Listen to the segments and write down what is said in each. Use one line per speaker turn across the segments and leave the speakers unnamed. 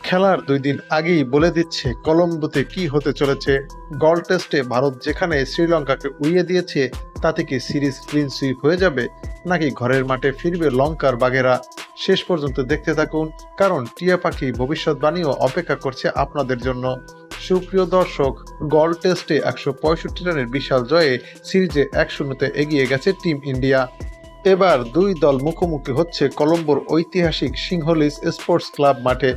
খেলার ২ দিন আগেই বলে দিচ্ছে কলম্বোতে কি হতে চলেছে। গল টেস্টে ভারত যেখানে শ্রীলঙ্কাকে উড়িয়ে দিয়েছে, তাতে কি সিরিজ ক্লিন সুইপ হয়ে যাবে, নাকি ঘরের মাঠে ফিরবে লঙ্কার বাঘেরা? শেষ পর্যন্ত দেখতে থাকুন, কারণ টিয়া পাখি ভবিষ্যৎবাণীও অপেক্ষা করছে আপনাদের জন্য। সুপ্রিয় দর্শক, গল টেস্টে ১৬৫ রানের বিশাল জয়ে সিরিজে ১-০তে এগিয়ে গেছে টিম ইন্ডিয়া। এবার দুই দল মুখোমুখি হচ্ছে কলম্বোর ঐতিহাসিক সিংহলিজ স্পোর্টস ক্লাব মাঠে।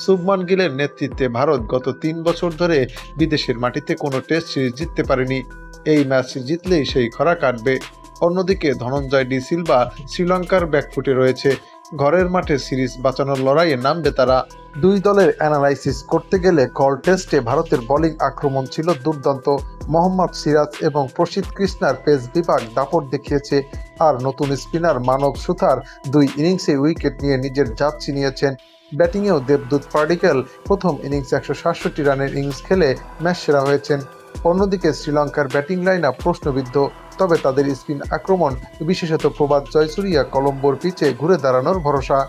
শুভমান গিলের নেতৃত্বে ভারত গত ৩ বছর ধরে বিদেশের মাটিতে কোনো টেস্ট সিরিজ জিততে পারেনি। এই ম্যাচ জিতলেই সেই খরা কাটবে। অন্যদিকে ধনঞ্জয় ডি সিলভা শ্রীলঙ্কার ব্যাকফুটে রয়েছে। ঘরের মাঠে সিরিজ বাঁচানোর লড়াইয়ে নামবে তারা। দুই দলের অ্যানালাইসিস করতে গেলে গল টেস্টে ভারতের বোলিং আক্রমণ ছিল দুর্দান্ত। মোহাম্মদ সিরাজ এবং প্রসিদ্ধ কৃষ্ণার পেস বিভাগ দাপট দেখিয়েছে। আর নতুন স্পিনার মানব সুথার ২ ইনিংসে উইকেট নিয়ে নিজের জাত চিনিয়েছেন। ব্যাটিংয়েও দেবদূত পাডিক্কেল প্রথম ইনিংসে ১৬৭ রানের ইনিংস খেলে ম্যাচ সেরা হয়েছেন। অন্যদিকে শ্রীলঙ্কার ব্যাটিং লাইন আপ প্রশ্নবিদ্ধ, তবে তাদের স্পিন আক্রমণ, বিশেষত প্রভাত জয়সূরিয়া কলম্বোর পিচে ঘুরে দাঁড়ানোর ভরসা।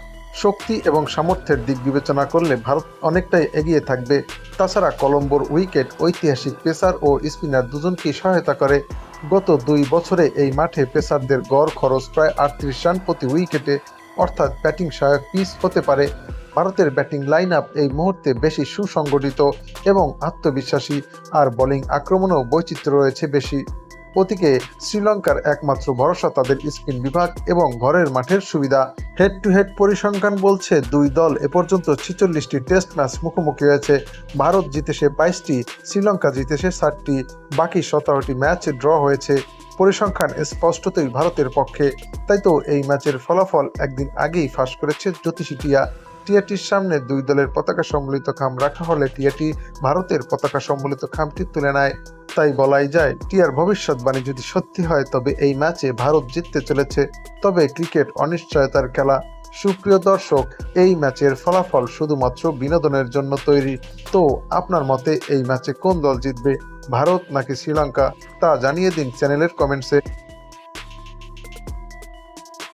শক্তি এবং সামর্থ্যের দিক বিবেচনা করলে ভারত অনেকটাই এগিয়ে থাকবে। তাছাড়া কলম্বোর উইকেট ঐতিহাসিক পেসার ও স্পিনার দুজনকেই সহায়তা করে। গত ২ বছরে এই মাঠে পেসারদের গড় খরচ প্রায় ৩৮ রান প্রতি উইকেটে, অর্থাৎ ব্যাটিং সহায়ক পিচ হতে পারে। ভারতের ব্যাটিং লাইন আপ এই মুহূর্তে বেশি সুসংগঠিত এবং আত্মবিশ্বাসী, আর বোলিং আক্রমণেও বৈচিত্র্য রয়েছে বেশি। ওদিকে শ্রীলঙ্কার একমাত্র ভরসা তাদের স্পিন বিভাগ এবং ঘরের মাঠের সুবিধা। হেড টু হেড পরিসংখ্যান বলছে দুই দল এ পর্যন্ত ৪৬টি টেস্ট ম্যাচ মুখোমুখি হয়েছে। ভারত জিতেছে ২২টি, শ্রীলঙ্কা জিতেছে ৭টি, বাকি ১৭টি ম্যাচ ড্র হয়েছে। পরিসংখ্যান স্পষ্টতই ভারতের পক্ষে। তাই তো এই ম্যাচের ফলাফল একদিন আগেই ফাঁস করেছে জ্যোতিষী টিয়া। টিয়াটির সামনে দুই দলের পতাকা সম্বলিত খাম রাখা হলে টিয়াটি ভারতের পতাকা সম্বলিত খামটি তুলে নেয়। তাই বলাই যায়, টিয়ার ভবিষ্যৎবাণী যদি সত্যি হয়, তবে এই ম্যাচে ভারত জিততে চলেছে। তবে ক্রিকেট অনিশ্চয়তার খেলা। সুপ্রিয় দর্শক, এই ম্যাচের ফলাফল শুধুমাত্র বিনোদনের জন্য তৈরি। তো আপনার মতে এই ম্যাচে কোন দল জিতবে, ভারত নাকি শ্রীলঙ্কা, তা জানিয়ে দিন চ্যানেলের কমেন্টসে।